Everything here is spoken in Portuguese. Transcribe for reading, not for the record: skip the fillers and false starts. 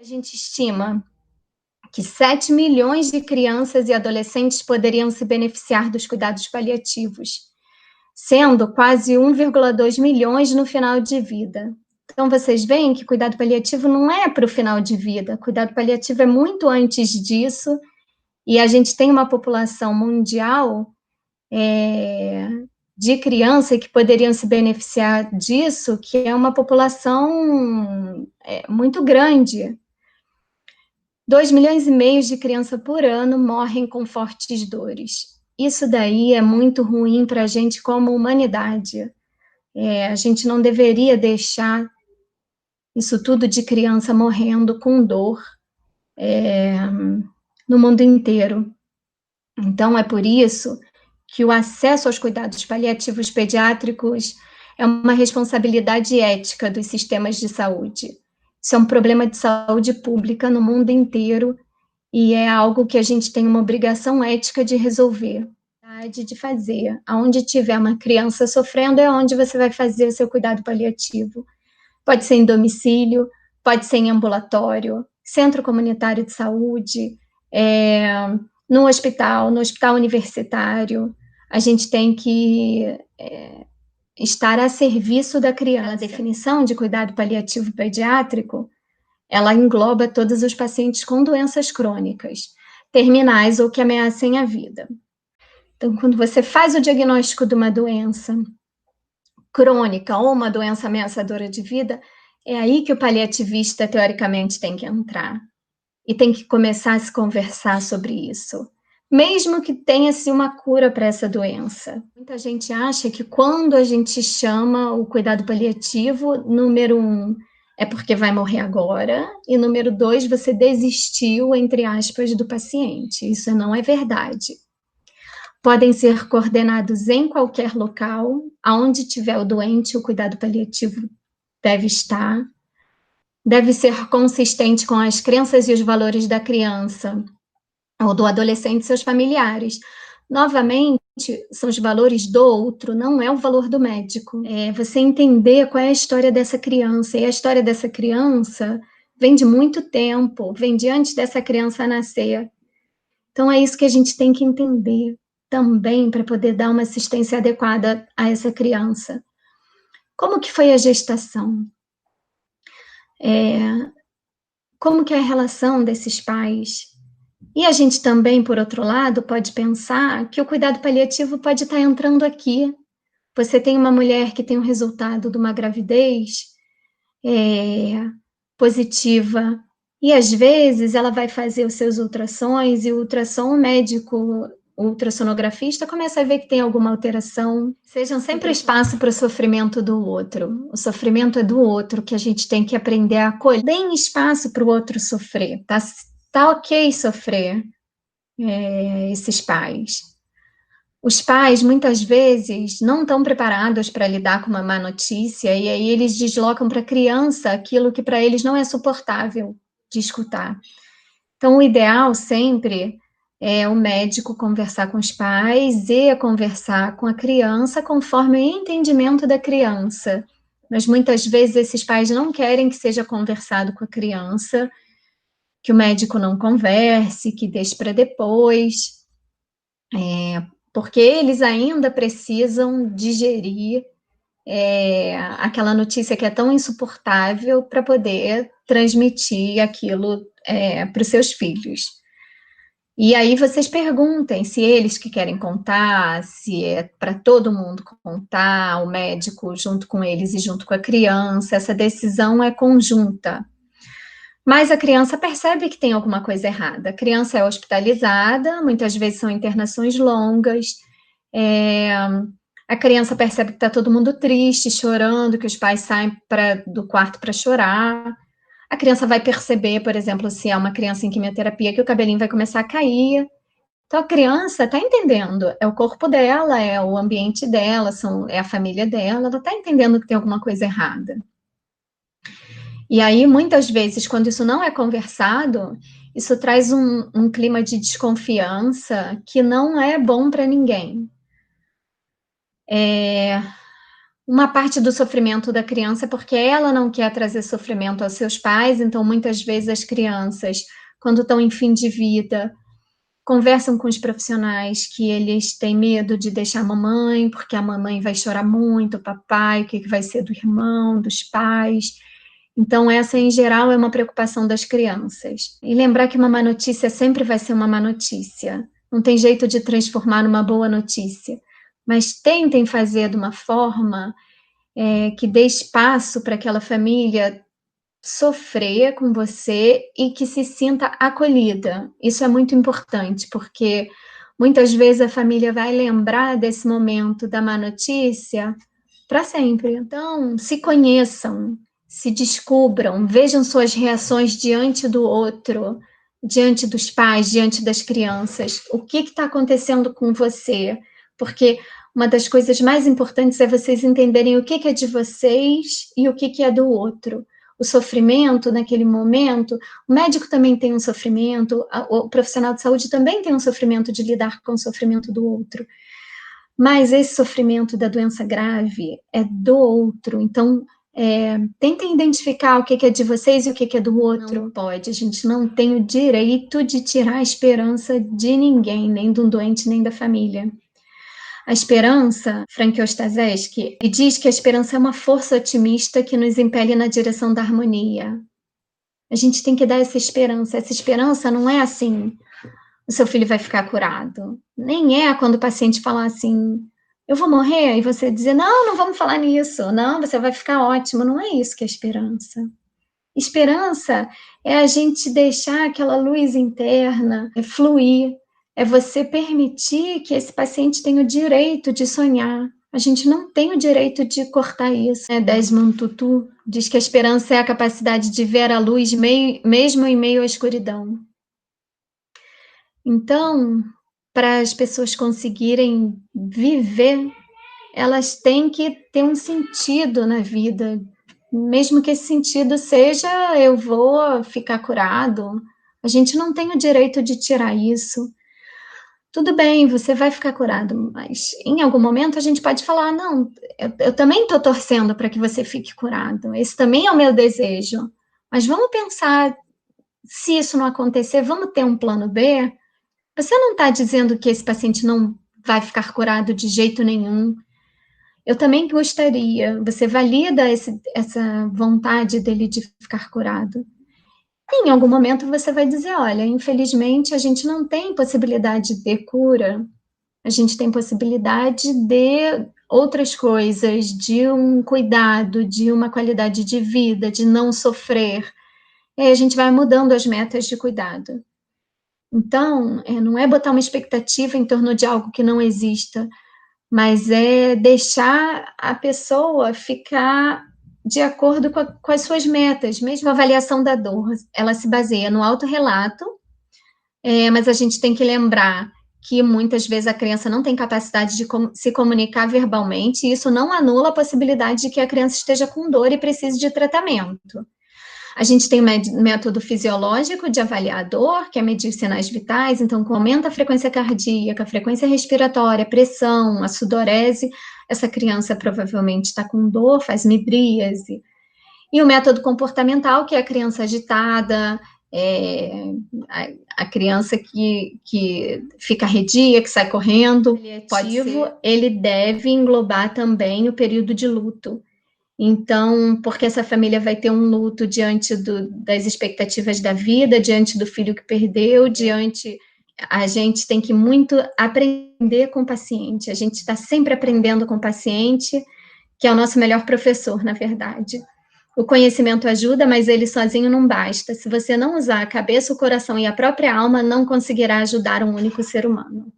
A gente estima que 7 milhões de crianças e adolescentes poderiam se beneficiar dos cuidados paliativos, sendo quase 1,2 milhões no final de vida. Então, vocês veem que cuidado paliativo não é para o final de vida, cuidado paliativo é muito antes disso, e a gente tem uma população mundial de crianças que poderiam se beneficiar disso, que é uma população muito grande. 2,5 milhões de crianças por ano morrem com fortes dores. Isso daí é muito ruim para a gente como humanidade. A gente não deveria deixar isso tudo de criança morrendo com dor no mundo inteiro. Então, é por isso que o acesso aos cuidados paliativos pediátricos é uma responsabilidade ética dos sistemas de saúde. Isso é um problema de saúde pública no mundo inteiro e é algo que a gente tem uma obrigação ética de resolver, de fazer. Aonde tiver uma criança sofrendo é onde você vai fazer o seu cuidado paliativo. Pode ser em domicílio, pode ser em ambulatório, centro comunitário de saúde, no hospital universitário. A gente tem que estar a serviço da criança. A definição de cuidado paliativo pediátrico, ela engloba todos os pacientes com doenças crônicas, terminais ou que ameacem a vida. Então, quando você faz o diagnóstico de uma doença crônica ou uma doença ameaçadora de vida, é aí que o paliativista, teoricamente, tem que entrar. E tem que começar a se conversar sobre isso. Mesmo que tenha-se uma cura para essa doença. Muita gente acha que quando a gente chama o cuidado paliativo, número 1, é porque vai morrer agora, e número 2, você desistiu, entre aspas, do paciente. Isso não é verdade. Podem ser coordenados em qualquer local, aonde tiver o doente, o cuidado paliativo deve estar. Deve ser consistente com as crenças e os valores da criança, ou do adolescente e seus familiares. Novamente, são os valores do outro, não é o valor do médico. É você entender qual é a história dessa criança, e a história dessa criança vem de muito tempo, vem de antes dessa criança nascer. Então, é isso que a gente tem que entender também para poder dar uma assistência adequada a essa criança. Como que foi a gestação? Como que é a relação desses pais? E a gente também, por outro lado, pode pensar que o cuidado paliativo pode estar entrando aqui. Você tem uma mulher que tem o resultado de uma gravidez positiva, e às vezes ela vai fazer os seus ultrassons, e o ultrassom médico, o ultrassonografista, começa a ver que tem alguma alteração. Sejam sempre espaço para o sofrimento do outro. O sofrimento é do outro, que a gente tem que aprender a acolher. Deem espaço para o outro sofrer, tá ok sofrer, esses pais. Os pais, muitas vezes, não estão preparados para lidar com uma má notícia, e aí eles deslocam para a criança aquilo que para eles não é suportável de escutar. Então, o ideal sempre é o médico conversar com os pais e conversar com a criança conforme o entendimento da criança. Mas muitas vezes esses pais não querem que seja conversado com a criança, que o médico não converse, que deixe para depois, porque eles ainda precisam digerir aquela notícia que é tão insuportável para poder transmitir aquilo para os seus filhos. E aí vocês perguntem se eles que querem contar, se é para todo mundo contar, o médico junto com eles e junto com a criança, essa decisão é conjunta. Mas a criança percebe que tem alguma coisa errada. A criança é hospitalizada, muitas vezes são internações longas, a criança percebe que está todo mundo triste, chorando, que os pais saem do quarto para chorar. A criança vai perceber, por exemplo, se é uma criança em quimioterapia, que o cabelinho vai começar a cair. Então, a criança está entendendo, é o corpo dela, é o ambiente dela, é a família dela, ela está entendendo que tem alguma coisa errada. E aí, muitas vezes, quando isso não é conversado, isso traz um clima de desconfiança que não é bom para ninguém. Uma parte do sofrimento da criança é porque ela não quer trazer sofrimento aos seus pais, então muitas vezes as crianças, quando estão em fim de vida, conversam com os profissionais que eles têm medo de deixar a mamãe, porque a mamãe vai chorar muito, o papai, o que vai ser do irmão, dos pais. Então, essa, em geral, é uma preocupação das crianças. E lembrar que uma má notícia sempre vai ser uma má notícia. Não tem jeito de transformar numa boa notícia. Mas tentem fazer de uma forma que dê espaço para aquela família sofrer com você e que se sinta acolhida. Isso é muito importante, porque muitas vezes a família vai lembrar desse momento da má notícia para sempre. Então, se conheçam, se descubram, vejam suas reações diante do outro, diante dos pais, diante das crianças. O que está acontecendo com você? Porque uma das coisas mais importantes é vocês entenderem o que é de vocês e o que é do outro. O sofrimento naquele momento, o médico também tem um sofrimento, o profissional de saúde também tem um sofrimento de lidar com o sofrimento do outro. Mas esse sofrimento da doença grave é do outro, então tentem identificar o que é de vocês e o que é do outro. Não pode, a gente não tem o direito de tirar a esperança de ninguém, nem do doente, nem da família. A esperança, Frank Ostazeski, ele diz que a esperança é uma força otimista que nos impele na direção da harmonia. A gente tem que dar essa esperança. Essa esperança não é assim, o seu filho vai ficar curado. Nem é quando o paciente fala assim, eu vou morrer, e você dizer, não, não vamos falar nisso, não, você vai ficar ótimo. Não é isso que é esperança. Esperança é a gente deixar aquela luz interna fluir, é você permitir que esse paciente tenha o direito de sonhar. A gente não tem o direito de cortar isso. Desmond Tutu diz que a esperança é a capacidade de ver a luz mesmo em meio à escuridão. Então, para as pessoas conseguirem viver, elas têm que ter um sentido na vida, mesmo que esse sentido seja eu vou ficar curado. A gente não tem o direito de tirar isso. Tudo bem, você vai ficar curado, mas em algum momento a gente pode falar, não, eu também estou torcendo para que você fique curado, esse também é o meu desejo, mas vamos pensar, se isso não acontecer, vamos ter um plano B? Você não está dizendo que esse paciente não vai ficar curado de jeito nenhum. Eu também gostaria, você valida essa vontade dele de ficar curado. Em algum momento você vai dizer, olha, infelizmente a gente não tem possibilidade de cura, a gente tem possibilidade de outras coisas, de um cuidado, de uma qualidade de vida, de não sofrer. E aí a gente vai mudando as metas de cuidado. Então, não é botar uma expectativa em torno de algo que não exista, mas é deixar a pessoa ficar de acordo com as suas metas. Mesmo a avaliação da dor, ela se baseia no autorrelato, mas a gente tem que lembrar que muitas vezes a criança não tem capacidade de se comunicar verbalmente, e isso não anula a possibilidade de que a criança esteja com dor e precise de tratamento. A gente tem um método fisiológico de avaliar a dor, que é medir sinais vitais, então, como aumenta a frequência cardíaca, a frequência respiratória, a pressão, a sudorese, essa criança provavelmente está com dor, faz midríase. E o método comportamental, que é a criança agitada, a criança que fica arredia, que sai correndo, ele deve englobar também o período de luto. Então, porque essa família vai ter um luto diante das expectativas da vida, diante do filho que perdeu, a gente tem que muito aprender com o paciente, a gente está sempre aprendendo com o paciente, que é o nosso melhor professor, na verdade. O conhecimento ajuda, mas ele sozinho não basta. Se você não usar a cabeça, o coração e a própria alma, não conseguirá ajudar um único ser humano.